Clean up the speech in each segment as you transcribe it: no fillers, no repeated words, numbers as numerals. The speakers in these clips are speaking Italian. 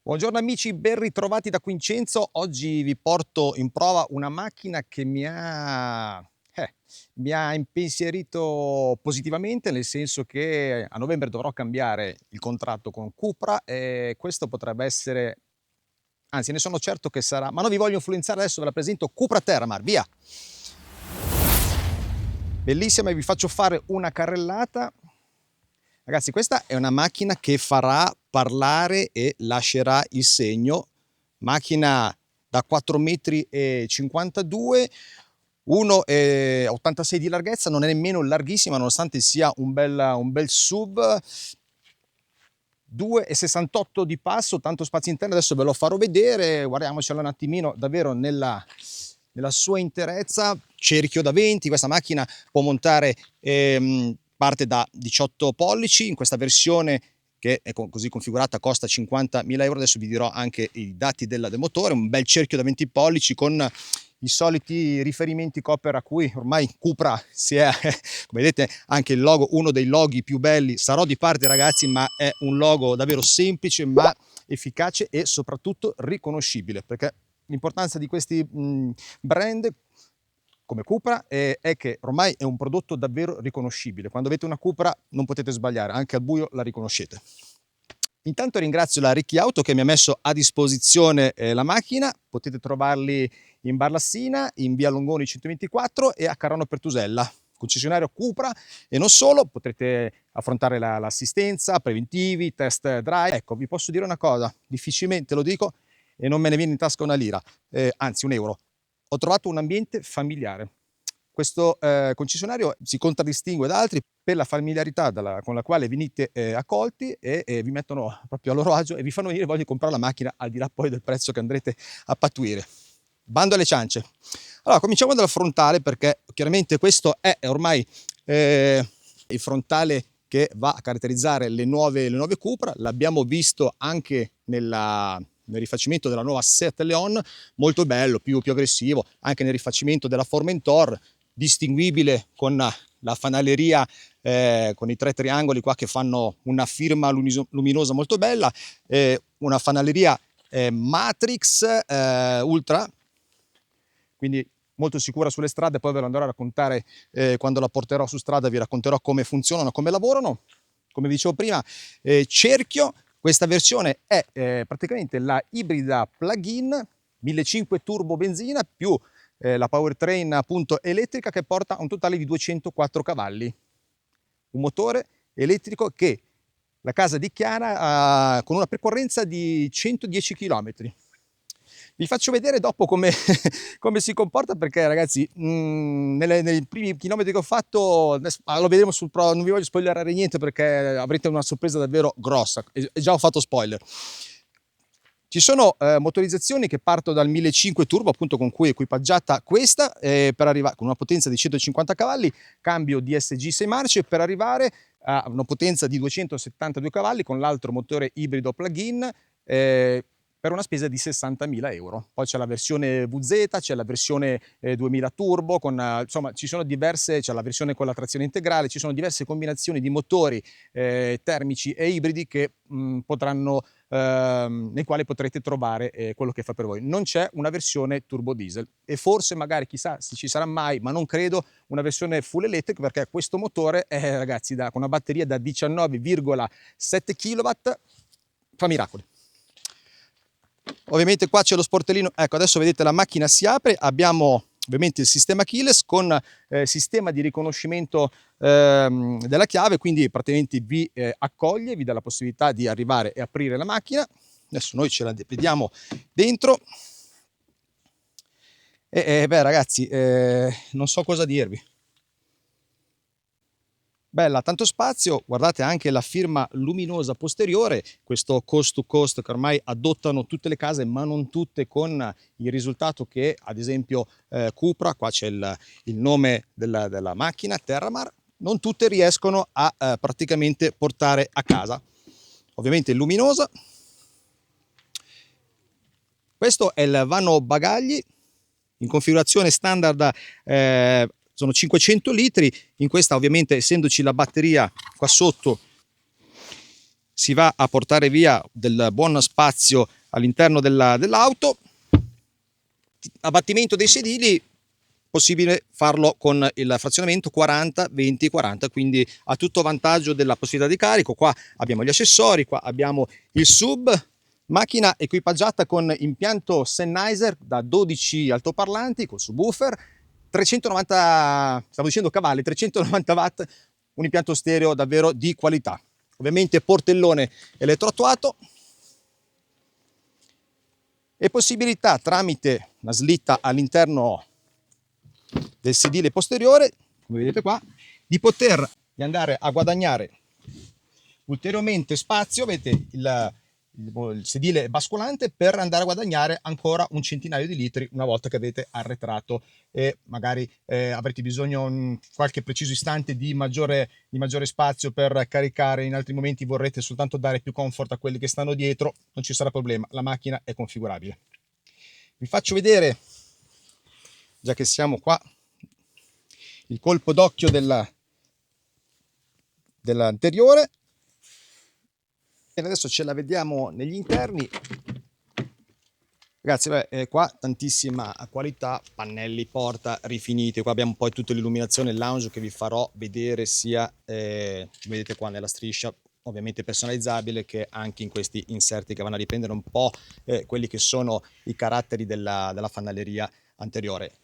Buongiorno amici, ben ritrovati da Quincenzo. Oggi vi porto in prova una macchina che mi ha impensierito positivamente, nel senso che a novembre dovrò cambiare il contratto con Cupra e questo potrebbe essere, anzi ne sono certo che sarà, ma non vi voglio influenzare adesso, ve la presento, Cupra Terramar, via! Bellissima e vi faccio fare una carrellata. Ragazzi, questa è una macchina che farà parlare e lascerà il segno. Macchina da 4,52 m, 1,86 di larghezza, non è nemmeno larghissima nonostante sia un bel SUV. 2,68 di passo, tanto spazio interno, adesso ve lo farò vedere, guardiamocelo un attimino davvero nella sua interezza. Cerchio da 20, questa macchina può montare parte da 18 pollici, in questa versione che è così configurata costa 50.000 euro, adesso vi dirò anche i dati del motore. Un bel cerchio da 20 pollici con i soliti riferimenti Copper a cui ormai Cupra si è, come vedete anche il logo, uno dei loghi più belli, sarò di parte ragazzi, ma è un logo davvero semplice ma efficace e soprattutto riconoscibile, perché l'importanza di questi brand come Cupra è che ormai è un prodotto davvero riconoscibile. Quando avete una Cupra non potete sbagliare, anche al buio la riconoscete. Intanto ringrazio la Ricchi Auto che mi ha messo a disposizione la macchina. Potete trovarli in Barlassina, in via Longoni 124 e a Carano Pertusella, concessionario Cupra, e non solo, potrete affrontare l'assistenza, preventivi, test drive. Ecco, vi posso dire una cosa, difficilmente lo dico e non me ne viene in tasca una lira, anzi un euro. Ho trovato un ambiente familiare. Questo concessionario si contraddistingue da altri per la familiarità con la quale venite accolti e vi mettono proprio a loro agio e vi fanno venire voglia di comprare la macchina al di là poi del prezzo che andrete a patuire. Bando alle ciance. Allora, cominciamo dal frontale, perché chiaramente questo è ormai il frontale che va a caratterizzare le nuove Cupra. L'abbiamo visto anche nel rifacimento della nuova Seat Leon, molto bello, più aggressivo, anche nel rifacimento della Formentor, distinguibile con la fanaleria con i 3 triangoli qua che fanno una firma luminosa molto bella, una fanaleria Matrix Ultra, quindi molto sicura sulle strade. Poi ve lo andrò a raccontare quando la porterò su strada, vi racconterò come funzionano, come lavorano. Come vi dicevo prima, cerchio. Questa versione è praticamente la ibrida plug-in 1.500 turbo benzina più la powertrain appunto elettrica, che porta a un totale di 204 cavalli. Un motore elettrico che la casa dichiara con una percorrenza di 110 km. Vi faccio vedere dopo come si comporta, perché ragazzi nei primi chilometri che ho fatto, lo vedremo sul Pro, non vi voglio spoilerare niente perché avrete una sorpresa davvero grossa, e già ho fatto spoiler. Ci sono motorizzazioni che partono dal 1.500 turbo, appunto, con cui è equipaggiata questa, per arrivare con una potenza di 150 cavalli, cambio DSG 6 marce, per arrivare a una potenza di 272 cavalli con l'altro motore ibrido plug-in, per una spesa di 60.000 euro. Poi c'è la versione VZ, c'è la versione 2000 turbo, insomma ci sono diverse, c'è la versione con la trazione integrale, ci sono diverse combinazioni di motori termici e ibridi che potranno nei quali potrete trovare quello che fa per voi. Non c'è una versione turbo diesel e forse magari chissà se ci sarà mai, ma non credo, una versione full electric, perché questo motore ragazzi con una batteria da 19,7 kW fa miracoli. Ovviamente qua c'è lo sportellino, ecco adesso vedete la macchina si apre, abbiamo ovviamente il sistema keyless con sistema di riconoscimento della chiave, quindi praticamente vi accoglie, vi dà la possibilità di arrivare e aprire la macchina. Adesso noi ce la vediamo dentro e beh ragazzi, non so cosa dirvi. Bella, tanto spazio, guardate anche la firma luminosa posteriore, questo coast to coast che ormai adottano tutte le case, ma non tutte, con il risultato che ad esempio Cupra, qua c'è il nome della macchina, Terramar, non tutte riescono a praticamente portare a casa. Ovviamente luminosa. Questo è il vano bagagli in configurazione standard, sono 500 litri, in questa ovviamente essendoci la batteria qua sotto si va a portare via del buon spazio all'interno dell'auto. Abbattimento dei sedili, possibile farlo con il frazionamento 40-20-40, quindi a tutto vantaggio della possibilità di carico. Qua abbiamo gli accessori, qua abbiamo il sub, macchina equipaggiata con impianto Sennheiser da 12 altoparlanti col subwoofer, 390, stavo dicendo cavalli, 390 watt, un impianto stereo davvero di qualità. Ovviamente portellone elettroattuato e possibilità tramite una slitta all'interno del sedile posteriore, come vedete qua, di poter andare a guadagnare ulteriormente spazio. Avete il sedile basculante per andare a guadagnare ancora un centinaio di litri una volta che avete arretrato e magari avrete bisogno qualche preciso istante di maggiore spazio per caricare. In altri momenti vorrete soltanto dare più comfort a quelli che stanno dietro, non ci sarà problema, la macchina è configurabile. Vi faccio vedere, già che siamo qua, il colpo d'occhio dell'anteriore. E adesso ce la vediamo negli interni. Ragazzi, qua tantissima qualità, pannelli porta rifiniti. Qua abbiamo poi tutta l'illuminazione lounge che vi farò vedere sia, vedete qua nella striscia, ovviamente personalizzabile, che anche in questi inserti che vanno a riprendere un po' quelli che sono i caratteri della fanalleria anteriore.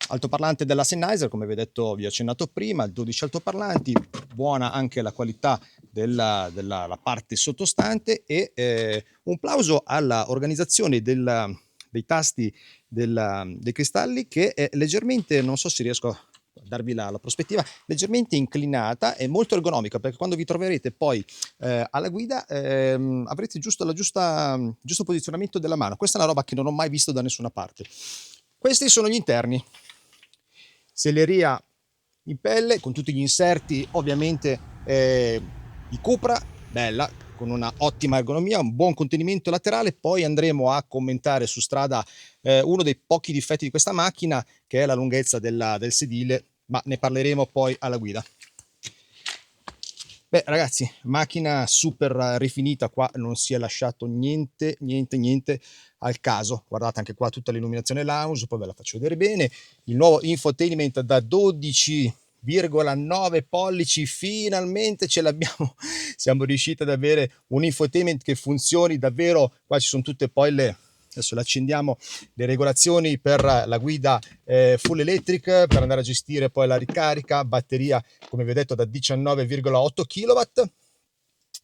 Altoparlante della Sennheiser, come vi ho detto, vi ho accennato prima, 12 altoparlanti, buona anche la qualità della parte sottostante e un plauso alla organizzazione dei tasti dei cristalli, che è leggermente, non so se riesco a darvi la prospettiva, leggermente inclinata e molto ergonomica, perché quando vi troverete poi alla guida avrete giusto posizionamento della mano. Questa è una roba che non ho mai visto da nessuna parte. Questi sono gli interni. Selleria in pelle con tutti gli inserti, ovviamente di Cupra, bella, con una ottima ergonomia, un buon contenimento laterale. Poi andremo a commentare su strada uno dei pochi difetti di questa macchina, che è la lunghezza del sedile, ma ne parleremo poi alla guida. Beh ragazzi, macchina super rifinita, qua non si è lasciato niente al caso. Guardate anche qua tutta l'illuminazione lounge, poi ve la faccio vedere bene. Il nuovo infotainment da 12,9 pollici, finalmente ce l'abbiamo, siamo riusciti ad avere un infotainment che funzioni davvero. Qua ci sono tutte poi adesso le accendiamo, le regolazioni per la guida full electric, per andare a gestire poi la ricarica, batteria come vi ho detto da 19,8 kW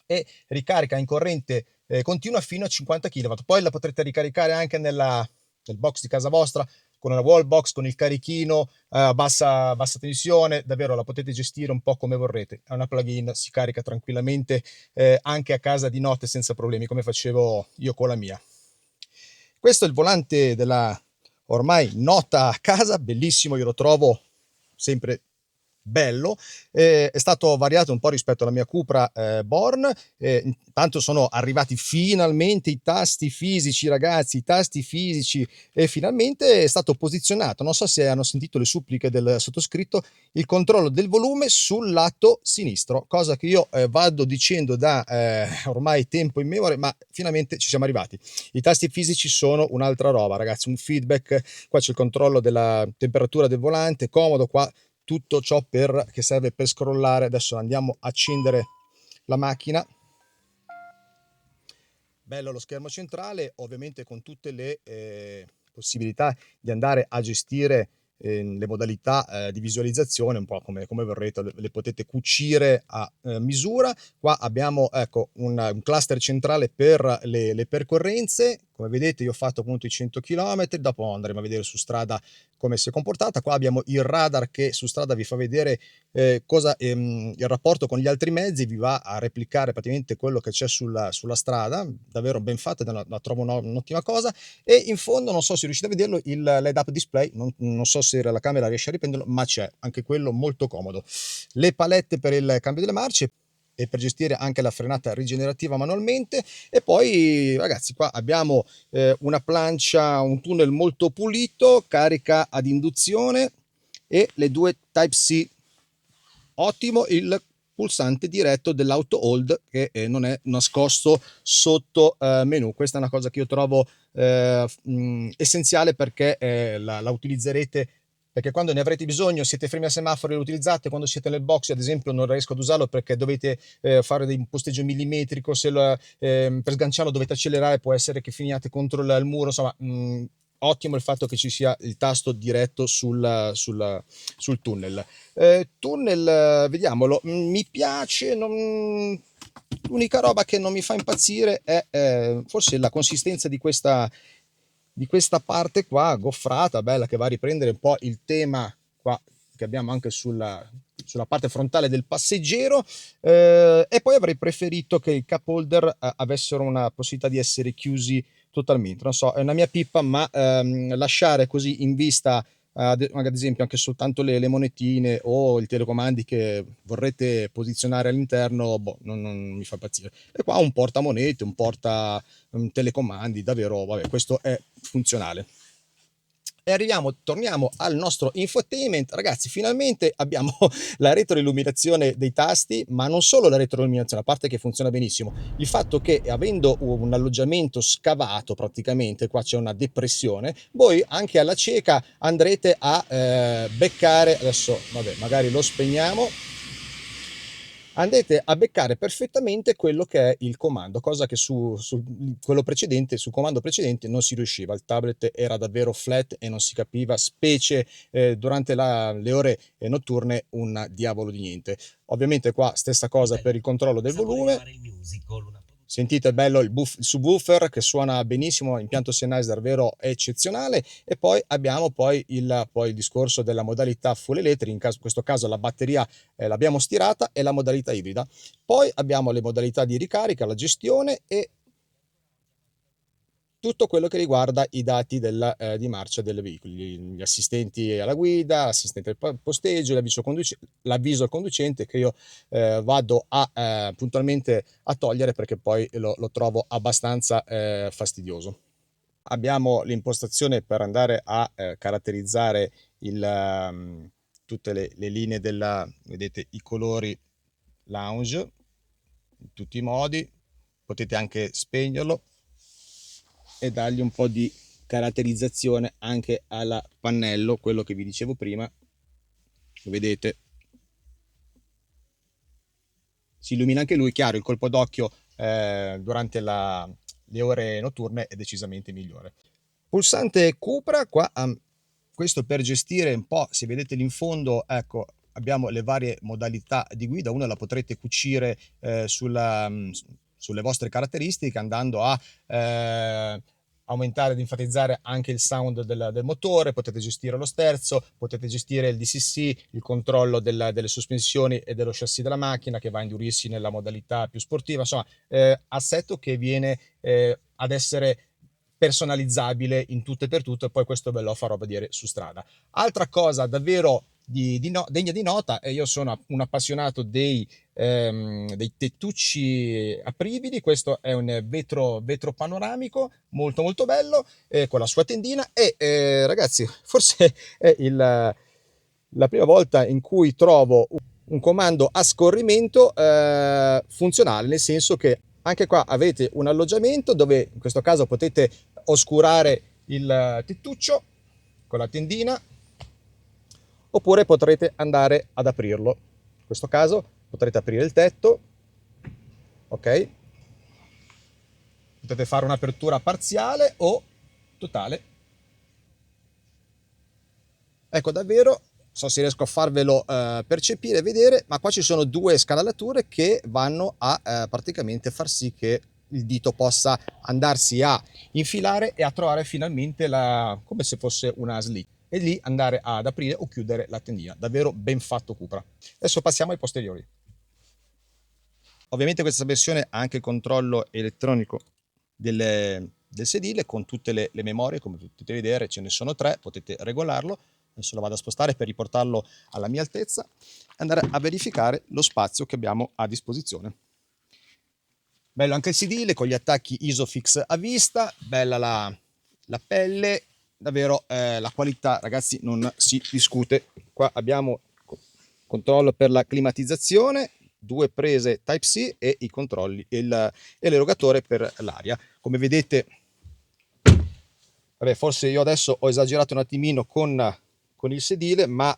e ricarica in corrente continua fino a 50 kW. Poi la potrete ricaricare anche nel box di casa vostra, con una wall box, con il carichino bassa tensione, davvero la potete gestire un po' come vorrete. È una plug-in, si carica tranquillamente anche a casa di notte senza problemi, come facevo io con la mia. Questo è il volante della ormai nota casa, bellissimo, io lo trovo sempre bello, è stato variato un po' rispetto alla mia Cupra Born. Intanto sono arrivati finalmente i tasti fisici, ragazzi, i tasti fisici, e finalmente è stato posizionato, non so se hanno sentito le suppliche del sottoscritto, il controllo del volume sul lato sinistro, cosa che io vado dicendo da ormai tempo immemore, ma finalmente ci siamo arrivati. I tasti fisici sono un'altra roba, ragazzi, un feedback. Qua c'è il controllo della temperatura del volante, comodo, qua tutto ciò che serve per scrollare. Adesso andiamo a accendere la macchina. Bello lo schermo centrale, ovviamente con tutte le possibilità di andare a gestire le modalità di visualizzazione un po' come vorrete, le potete cucire a misura. Qua abbiamo, ecco, un cluster centrale per le percorrenze. Come vedete io ho fatto appunto i 100 km, dopo andremo a vedere su strada come si è comportata. Qua abbiamo il radar che su strada vi fa vedere il rapporto con gli altri mezzi, vi va a replicare praticamente quello che c'è sulla strada, davvero ben fatta, la trovo un'ottima cosa. E in fondo, non so se riuscite a vederlo, il LED up display, non so se la camera riesce a riprenderlo, ma c'è anche quello, molto comodo. Le palette per il cambio delle marce e per gestire anche la frenata rigenerativa manualmente. E poi ragazzi, qua abbiamo una plancia, un tunnel molto pulito, carica ad induzione e le due Type C. Ottimo il pulsante diretto dell'auto hold che non è nascosto sotto menu. Questa è una cosa che io trovo essenziale, perché la utilizzerete, perché quando ne avrete bisogno siete fermi al semaforo e lo utilizzate. Quando siete nel box, ad esempio, non riesco ad usarlo perché dovete fare un posteggio millimetrico, per sganciarlo dovete accelerare, può essere che finiate contro il muro, insomma. Ottimo il fatto che ci sia il tasto diretto sul tunnel. Tunnel, vediamolo, mi piace, l'unica roba che non mi fa impazzire è forse la consistenza di questa parte qua, goffrata, bella, che va a riprendere un po' il tema qua che abbiamo anche sulla parte frontale del passeggero. E poi avrei preferito che i cup holder avessero una possibilità di essere chiusi totalmente. Non so, è una mia pippa, ma lasciare così in vista ad esempio anche soltanto le monetine o il telecomandi che vorrete posizionare all'interno, boh, non mi fa impazzire. E qua un portamonete, un porta telecomandi, davvero, vabbè, questo è funzionale. E torniamo al nostro infotainment. Ragazzi, finalmente abbiamo la retroilluminazione dei tasti, ma non solo la retroilluminazione, a parte che funziona benissimo, il fatto che, avendo un alloggiamento scavato praticamente, qua c'è una depressione, voi anche alla cieca andrete a beccare, adesso vabbè, magari lo spegniamo, andrete a beccare perfettamente quello che è il comando, cosa che su quello precedente, sul comando precedente, non si riusciva. Il tablet era davvero flat e non si capiva, specie durante le ore notturne, un diavolo di niente. Ovviamente qua stessa cosa per il controllo del volume. Sentite bello il subwoofer che suona benissimo, impianto Sennheiser davvero eccezionale. E poi abbiamo poi il discorso della modalità full electric, in questo caso la batteria l'abbiamo stirata, e la modalità ibrida. Poi abbiamo le modalità di ricarica, la gestione e tutto quello che riguarda i dati di marcia dei veicoli, gli assistenti alla guida, l'assistente al posteggio, l'avviso al conducente, che io vado puntualmente a togliere perché poi lo trovo abbastanza fastidioso. Abbiamo l'impostazione per andare a caratterizzare tutte le linee vedete i colori lounge in tutti i modi. Potete anche spegnerlo e dargli un po' di caratterizzazione anche al pannello, quello che vi dicevo prima. Vedete, si illumina anche lui. Chiaro, il colpo d'occhio durante le ore notturne è decisamente migliore. Pulsante Cupra qua, questo per gestire un po', se vedete lì in fondo, ecco, abbiamo le varie modalità di guida. Una la potrete cucire sulle vostre caratteristiche, andando a aumentare ed enfatizzare anche il sound del motore. Potete gestire lo sterzo, potete gestire il DCC, il controllo delle sospensioni e dello chassis della macchina, che va a indurirsi nella modalità più sportiva. Insomma, assetto che viene ad essere personalizzabile in tutto e per tutto, e poi questo ve lo farò vedere su strada. Altra cosa davvero degna di nota, e io sono un appassionato dei tettucci apribili. Questo è un vetro panoramico molto molto bello, con la sua tendina. E ragazzi, forse è la prima volta in cui trovo un comando a scorrimento funzionale, nel senso che anche qua avete un alloggiamento dove in questo caso potete oscurare il tettuccio con la tendina, oppure potrete andare ad aprirlo. In questo caso potrete aprire il tetto, ok? Potete fare un'apertura parziale o totale. Ecco, davvero, so se riesco a farvelo percepire e vedere, ma qua ci sono due scanalature che vanno a praticamente far sì che il dito possa andarsi a infilare e a trovare finalmente come se fosse una slick, e lì andare ad aprire o chiudere la tendina. Davvero ben fatto Cupra. Adesso passiamo ai posteriori. Ovviamente questa versione ha anche il controllo elettronico del sedile con tutte le memorie, come potete vedere ce ne sono 3, potete regolarlo. Adesso lo vado a spostare per riportarlo alla mia altezza e andare a verificare lo spazio che abbiamo a disposizione. Bello anche il sedile con gli attacchi Isofix a vista, bella la pelle, davvero la qualità, ragazzi, non si discute. Qua abbiamo controllo per la climatizzazione, 2 prese Type-C e i controlli e l'erogatore per l'aria. Come vedete, vabbè, forse io adesso ho esagerato un attimino con il sedile, ma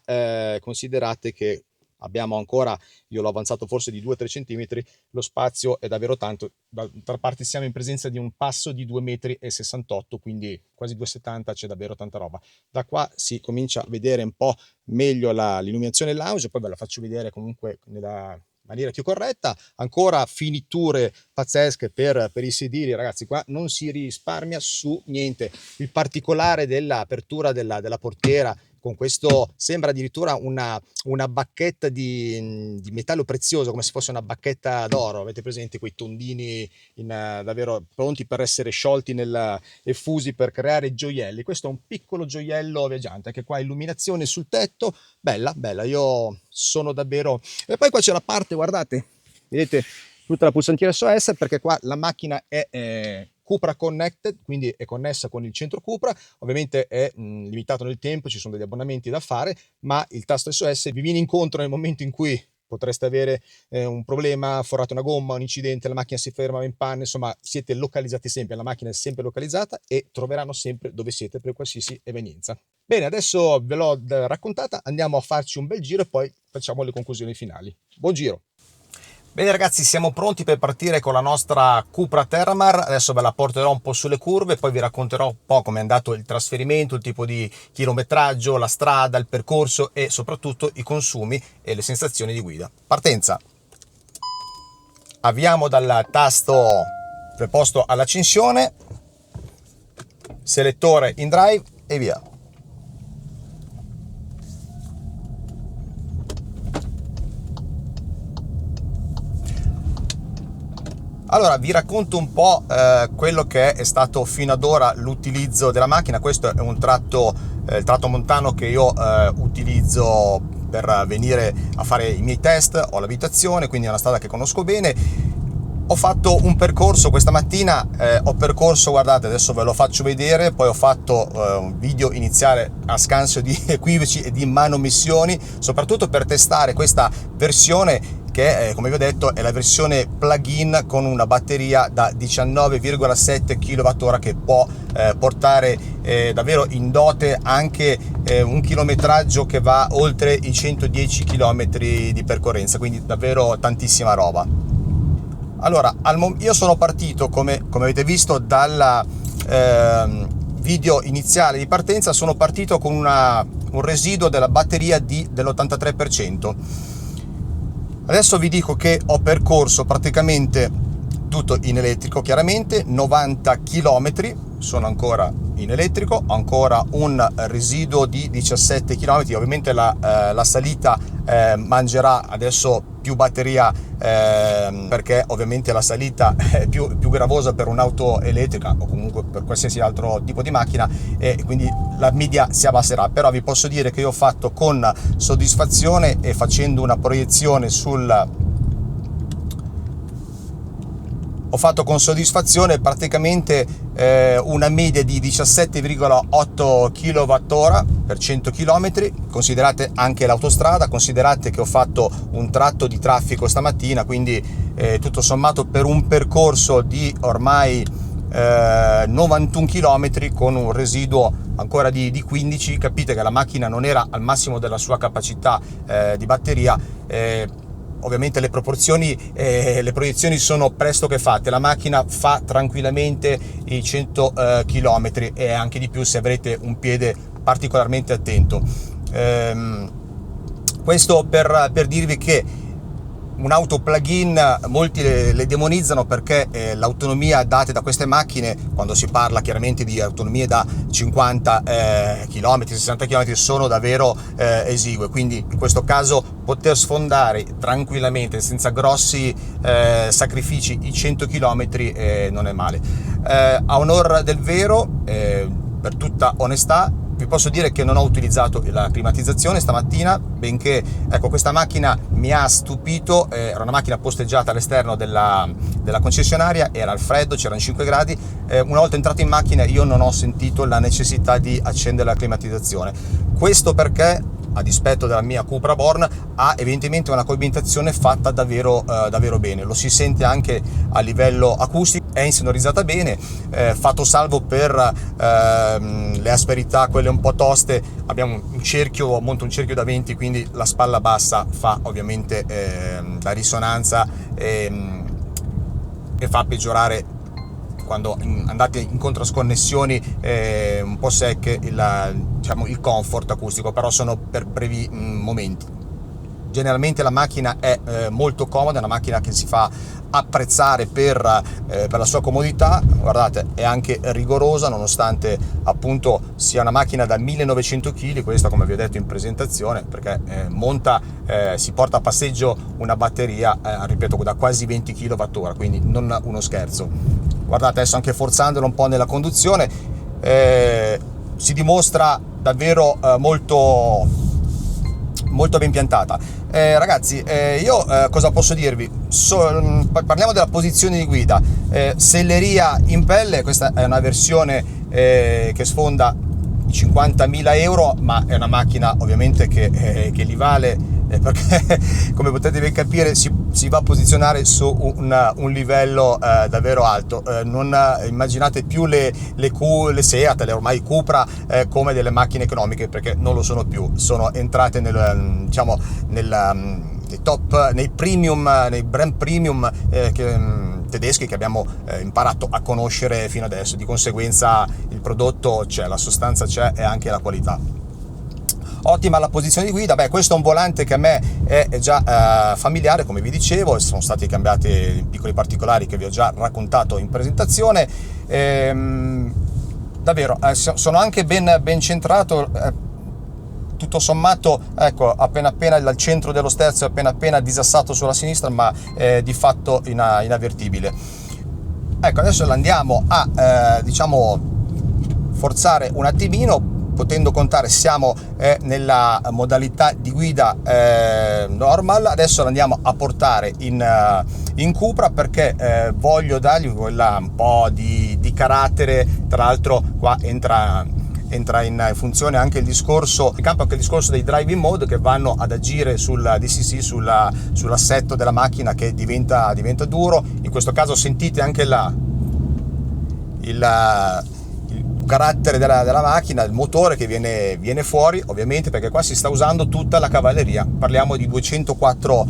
considerate che abbiamo ancora, io l'ho avanzato forse di 2-3 centimetri, lo spazio è davvero tanto. D'altra parte siamo in presenza di un passo di 2,68 m, quindi quasi 2,70 m, c'è davvero tanta roba. Da qua si comincia a vedere un po' meglio l'illuminazione lounge, poi ve la faccio vedere comunque nella maniera più corretta. Ancora finiture pazzesche per i sedili, ragazzi, qua non si risparmia su niente. Il particolare dell'apertura della portiera, con questo sembra addirittura una bacchetta di metallo prezioso, come se fosse una bacchetta d'oro. Avete presente quei tondini davvero pronti per essere sciolti e fusi per creare gioielli? Questo è un piccolo gioiello viaggiante, anche qua illuminazione sul tetto, bella, io sono davvero... E poi qua c'è la parte, guardate, vedete tutta la pulsantiera SOS, perché qua la macchina è Cupra Connected, quindi è connessa con il centro Cupra. Ovviamente è limitato nel tempo, ci sono degli abbonamenti da fare, ma il tasto SOS vi viene incontro nel momento in cui potreste avere un problema, forrate una gomma, un incidente, la macchina si ferma, va in panne, insomma siete localizzati sempre, la macchina è sempre localizzata e troveranno sempre dove siete per qualsiasi evenienza. Bene, adesso ve l'ho raccontata, andiamo a farci un bel giro e poi facciamo le conclusioni finali. Buon giro! Bene ragazzi, siamo pronti per partire con la nostra Cupra Terramar. Adesso ve la porterò un po' sulle curve, poi vi racconterò un po' come è andato il trasferimento, il tipo di chilometraggio, la strada, il percorso e soprattutto i consumi e le sensazioni di guida. Partenza! Avviamo dal tasto preposto all'accensione, selettore in drive e via. Allora vi racconto un po' quello che è stato fino ad ora l'utilizzo della macchina. Questo è un tratto, il tratto montano che io utilizzo per venire a fare i miei test. Ho l'abitazione, quindi è una strada che conosco bene. Ho fatto un percorso questa mattina, ho percorso, guardate, adesso ve lo faccio vedere, poi ho fatto un video iniziale a scanso di equivoci e di manomissioni, soprattutto per testare questa versione che come vi ho detto è la versione plug-in con una batteria da 19,7 kWh che può portare davvero in dote anche un chilometraggio che va oltre i 110 km di percorrenza, quindi davvero tantissima roba. Allora, io sono partito, come avete visto dal video iniziale di partenza, sono partito con un residuo della batteria dell'83%. Adesso vi dico che ho percorso praticamente tutto in elettrico, chiaramente 90 km, sono ancora in elettrico, ho ancora un residuo di 17 km, ovviamente la salita mangerà adesso più batteria perché ovviamente la salita è più gravosa per un'auto elettrica o comunque per qualsiasi altro tipo di macchina e quindi la media si abbasserà, però vi posso dire che io ho fatto con soddisfazione e facendo una proiezione ho fatto con soddisfazione praticamente una media di 17,8 kWh per 100 km. Considerate anche l'autostrada, considerate che ho fatto un tratto di traffico stamattina, quindi tutto sommato per un percorso di ormai 91 km con un residuo ancora di 15, capite che la macchina non era al massimo della sua capacità di batteria. Ovviamente le proiezioni sono pressoché fatte, la macchina fa tranquillamente i 100 km e anche di più se avrete un piede particolarmente attento. Questo per dirvi che un'auto plug-in molti le demonizzano perché l'autonomia date da queste macchine, quando si parla chiaramente di autonomie da 50 km, 60 km, sono davvero esigue, quindi in questo caso poter sfondare tranquillamente senza grossi sacrifici i 100 km non è male. A onor del vero, per tutta onestà, vi posso dire che non ho utilizzato la climatizzazione stamattina, benché ecco, questa macchina mi ha stupito. Era una macchina posteggiata all'esterno della concessionaria, era al freddo, c'erano 5 gradi. Una volta entrato in macchina io non ho sentito la necessità di accendere la climatizzazione. Questo perché a dispetto della mia Cupra Born, ha evidentemente una coibentazione fatta davvero bene. Lo si sente anche a livello acustico, è insonorizzata bene, fatto salvo per le asperità, quelle un po' toste. Abbiamo monta un cerchio da 20, quindi la spalla bassa fa ovviamente la risonanza e fa peggiorare quando andate in controsconnessioni un po' secche il comfort acustico, però sono per brevi momenti. Generalmente la macchina è molto comoda, è una macchina che si fa apprezzare per la sua comodità. Guardate, è anche rigorosa, nonostante appunto sia una macchina da 1900 kg, questa come vi ho detto in presentazione, perché si porta a passeggio una batteria, ripeto, da quasi 20 kWh, quindi non uno scherzo. Guardate, adesso anche forzandolo un po' nella conduzione si dimostra davvero molto ben piantata. Ragazzi, io cosa posso dirvi? Parliamo della posizione di guida. Selleria in pelle, questa è una versione che sfonda i 50.000 euro, ma è una macchina ovviamente che li vale, perché come potete ben capire si va a posizionare su un livello davvero alto. Non immaginate più le Seat, le ormai Cupra, come delle macchine economiche, perché non lo sono più, sono entrate nei top, nei brand premium tedeschi che abbiamo imparato a conoscere fino adesso. Di conseguenza il prodotto c'è, la sostanza c'è e anche la qualità. Ottima la posizione di guida. Questo è un volante che a me è già familiare, come vi dicevo, sono stati cambiati piccoli particolari che vi ho già raccontato in presentazione. Davvero sono anche ben centrato, tutto sommato, ecco, appena dal centro dello sterzo, appena disassato sulla sinistra, ma di fatto inavvertibile. Ecco, adesso andiamo a forzare un attimino. Potendo contare, siamo nella modalità di guida normal. Adesso andiamo a portare in Cupra, perché voglio dargli quella un po' di carattere. Tra l'altro qua entra in funzione anche il discorso dei driving mode, che vanno ad agire sul DCC, sull'assetto della macchina, che diventa duro. In questo caso sentite anche il carattere della macchina, il motore che viene fuori, ovviamente, perché qua si sta usando tutta la cavalleria. Parliamo di 204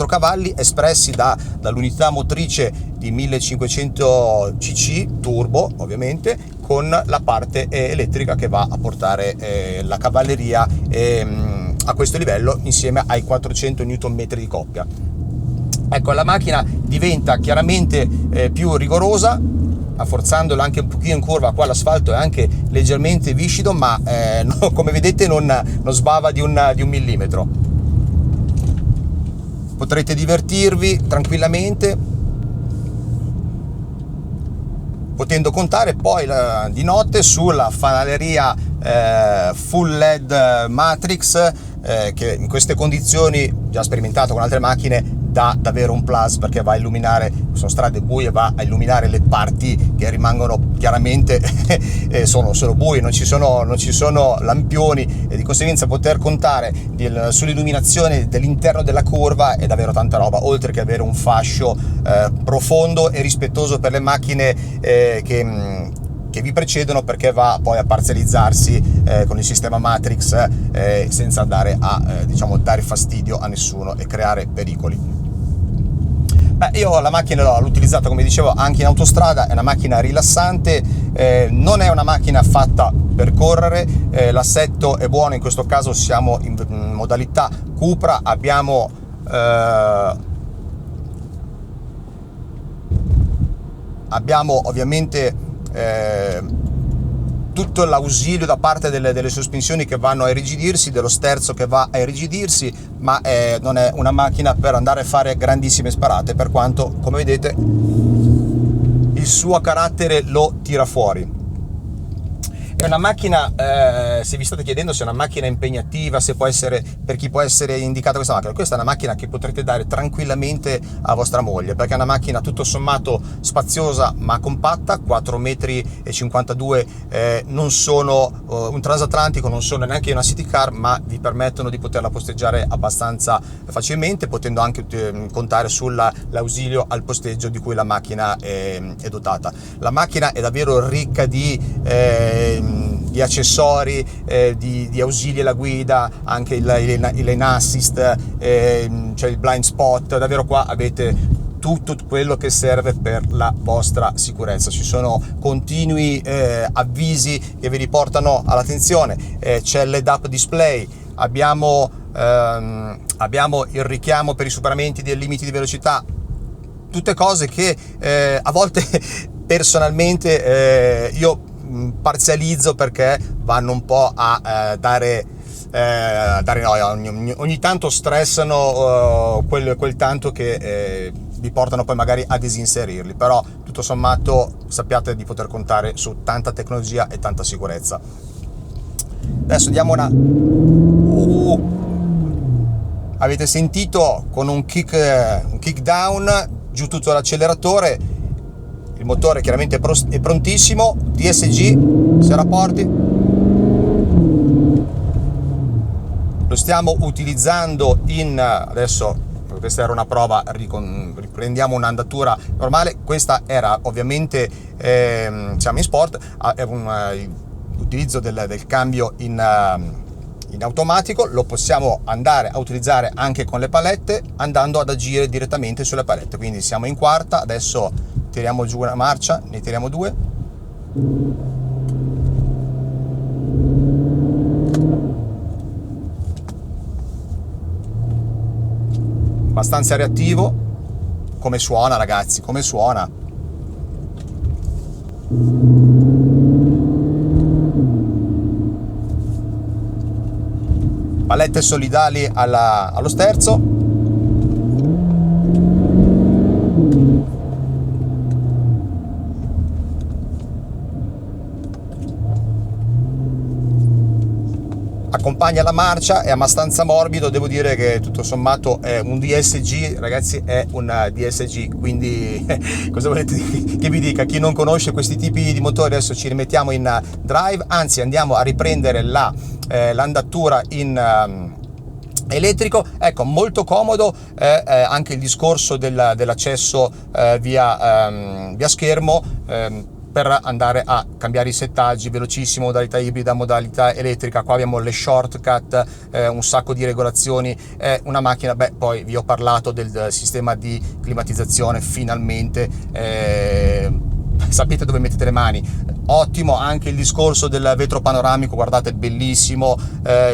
cavalli espressi dall'unità motrice di 1500 cc turbo, ovviamente, con la parte elettrica che va a portare la cavalleria a questo livello, insieme ai 400 Nm di coppia. Ecco, la macchina diventa chiaramente più rigorosa, forzandola anche un pochino in curva. Qua l'asfalto è anche leggermente viscido, ma come vedete non sbava di un millimetro. Potrete divertirvi tranquillamente, potendo contare poi di notte sulla fanaleria full LED Matrix, che in queste condizioni, già sperimentato con altre macchine, dà davvero un plus, perché va a illuminare, sono strade buie, va a illuminare le parti che rimangono chiaramente sono buie, non ci sono lampioni, e di conseguenza poter contare sull'illuminazione dell'interno della curva è davvero tanta roba, oltre che avere un fascio profondo e rispettoso per le macchine che vi precedono, perché va poi a parzializzarsi con il sistema Matrix senza andare a dare fastidio a nessuno e creare pericoli. Io la macchina l'ho utilizzata, come dicevo, anche in autostrada. È una macchina rilassante, non è una macchina fatta per correre, l'assetto è buono. In questo caso siamo in modalità Cupra, abbiamo ovviamente tutto l'ausilio da parte delle sospensioni che vanno a irrigidirsi, dello sterzo che va a irrigidirsi, ma non è una macchina per andare a fare grandissime sparate, per quanto, come vedete, il suo carattere lo tira fuori. È una macchina, se vi state chiedendo se è una macchina impegnativa, se può essere, per chi può essere indicata questa è una macchina che potrete dare tranquillamente a vostra moglie, perché è una macchina tutto sommato spaziosa ma compatta, 4,52 m, non sono un transatlantico, non sono neanche una city car, ma vi permettono di poterla posteggiare abbastanza facilmente, potendo anche contare sull'ausilio al posteggio di cui la macchina è dotata. La macchina è davvero ricca di accessori, di ausili alla guida, anche il lane assist, c'è il blind spot, davvero qua avete tutto quello che serve per la vostra sicurezza. Ci sono continui avvisi che vi riportano all'attenzione, c'è l'head-up display, abbiamo il richiamo per i superamenti dei limiti di velocità, tutte cose che a volte personalmente io parzializzo, perché vanno un po' a dare noia, ogni tanto stressano quel tanto che vi portano poi magari a disinserirli, però tutto sommato sappiate di poter contare su tanta tecnologia e tanta sicurezza. Adesso diamo una avete sentito, con un kick down giù tutto l'acceleratore, il motore chiaramente è prontissimo, DSG, se rapporti, lo stiamo utilizzando adesso questa era una prova, riprendiamo un'andatura normale, questa era ovviamente siamo in sport, è l'utilizzo del cambio in automatico, lo possiamo andare a utilizzare anche con le palette, andando ad agire direttamente sulle palette. Quindi siamo in quarta, adesso tiriamo giù una marcia, ne tiriamo due, abbastanza reattivo. Come suona, ragazzi, come suona! Palette solidali allo sterzo. Accompagna la marcia, è abbastanza morbido, devo dire che tutto sommato è un DSG, ragazzi, è un DSG, quindi cosa volete che vi dica? Chi non conosce questi tipi di motori, adesso ci rimettiamo in drive, anzi andiamo a riprendere l'andatura in elettrico. Ecco, molto comodo anche il discorso dell'accesso via schermo, per andare a cambiare i settaggi, velocissimo, modalità ibrida, modalità elettrica. Qua abbiamo le shortcut, un sacco di regolazioni. È una macchina, poi vi ho parlato del sistema di climatizzazione, finalmente sapete dove mettete le mani. Ottimo anche il discorso del vetro panoramico, guardate, bellissimo,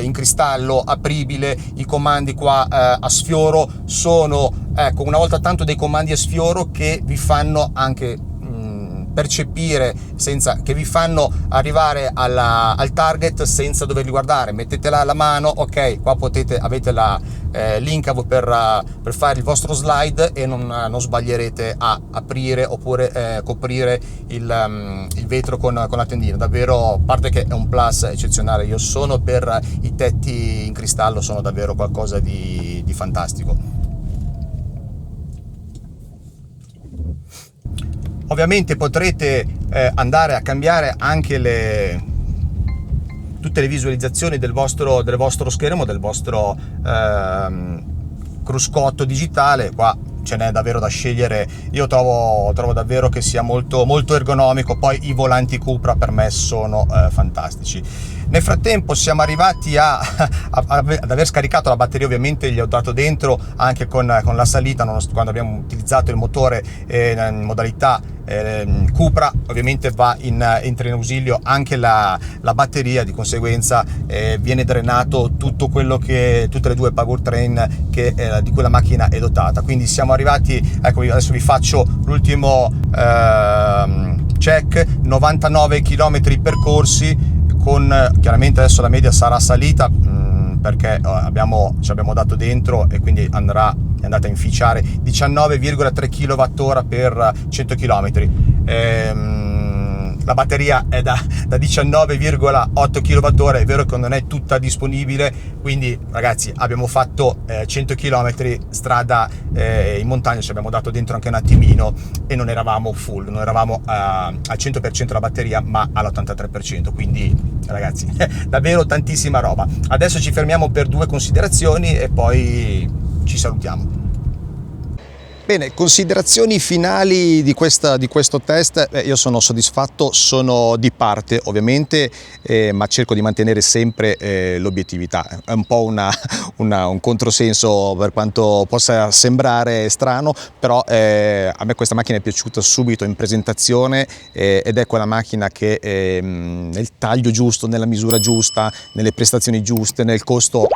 in cristallo, apribile. I comandi qua a sfioro sono, ecco, una volta tanto dei comandi a sfioro che vi fanno anche percepire, che vi fanno arrivare al target senza doverli guardare. Mettete la mano, ok, qua avete la link per fare il vostro slide e non sbaglierete a aprire oppure coprire il vetro con la tendina. Davvero, a parte che è un plus eccezionale, io sono per i tetti in cristallo, sono davvero qualcosa di fantastico. Ovviamente potrete andare a cambiare anche tutte le visualizzazioni del vostro schermo, del vostro cruscotto digitale. Qua ce n'è davvero da scegliere. Io trovo davvero che sia molto, molto ergonomico. Poi i volanti Cupra per me sono fantastici. Nel frattempo siamo arrivati ad aver scaricato la batteria, ovviamente gli ho dato dentro anche con la salita, quando abbiamo utilizzato il motore in modalità Cupra, ovviamente entra in ausilio anche la batteria, di conseguenza viene drenato tutte le due powertrain di cui la macchina è dotata. Quindi siamo arrivati, ecco, adesso vi faccio l'ultimo check, 99 km percorsi, chiaramente adesso la media sarà salita perché ci abbiamo dato dentro e quindi è andata a inficiare 19,3 kWh per 100 km. la batteria è da 19,8 kWh, è vero che non è tutta disponibile, quindi ragazzi abbiamo fatto 100 km strada in montagna, ci abbiamo dato dentro anche un attimino e non eravamo full, non eravamo al 100% la batteria ma all'83%, quindi ragazzi davvero tantissima roba. Adesso ci fermiamo per due considerazioni e poi ci salutiamo. Bene, considerazioni finali di questo test. Io sono soddisfatto, sono di parte ovviamente, ma cerco di mantenere sempre l'obiettività. È un po' un controsenso per quanto possa sembrare strano, però a me questa macchina è piaciuta subito in presentazione ed è quella macchina che nel taglio giusto, nella misura giusta, nelle prestazioni giuste, nel costo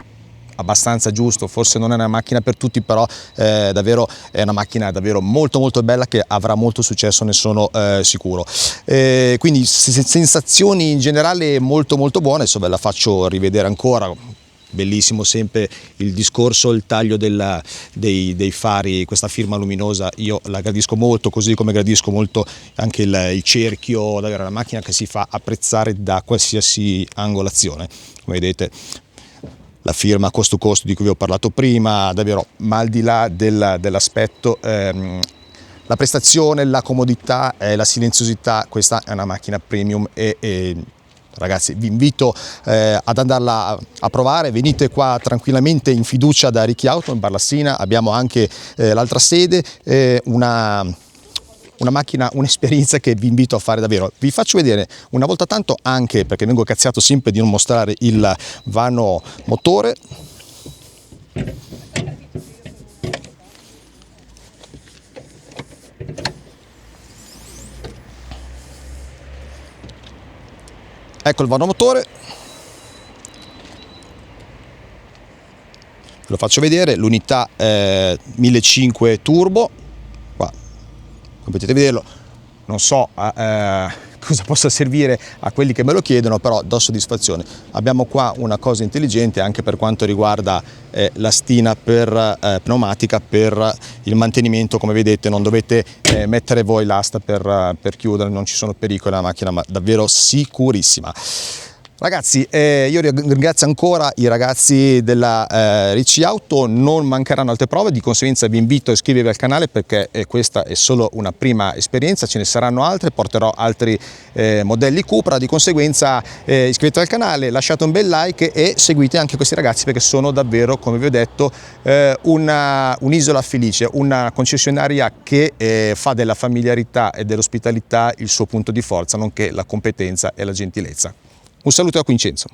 abbastanza giusto, forse non è una macchina per tutti, però davvero è una macchina davvero molto molto bella che avrà molto successo, ne sono sicuro. Quindi sensazioni in generale molto molto buone. Adesso ve la faccio rivedere ancora. Bellissimo sempre il discorso, il taglio dei fari, questa firma luminosa io la gradisco molto, così come gradisco molto anche il cerchio, davvero è una macchina che si fa apprezzare da qualsiasi angolazione, come vedete. La firma costo costo di cui vi ho parlato prima, davvero, ma al di là dell'aspetto, la prestazione, la comodità, la silenziosità, questa è una macchina premium e ragazzi vi invito ad andarla a provare. Venite qua tranquillamente in fiducia da Ricchi Auto in Barlassina, abbiamo anche l'altra sede, una macchina, un'esperienza che vi invito a fare davvero. Vi faccio vedere una volta tanto, anche perché vengo cazziato sempre di non mostrare il vano motore. Ecco il vano motore, lo faccio vedere, l'unità 1500 turbo. Come potete vederlo, non so cosa possa servire a quelli che me lo chiedono, però do soddisfazione. Abbiamo qua una cosa intelligente anche per quanto riguarda la stina pneumatica per il mantenimento. Come vedete non dovete mettere voi l'asta per chiudere, non ci sono pericoli, è una macchina ma davvero sicurissima. Ragazzi, io ringrazio ancora i ragazzi della Ricci Auto, non mancheranno altre prove, di conseguenza vi invito a iscrivervi al canale perché questa è solo una prima esperienza, ce ne saranno altre, porterò altri modelli Cupra, di conseguenza iscrivetevi al canale, lasciate un bel like e seguite anche questi ragazzi perché sono davvero, come vi ho detto, un'isola felice, una concessionaria che fa della familiarità e dell'ospitalità il suo punto di forza, nonché la competenza e la gentilezza. Un saluto da Vincenzo.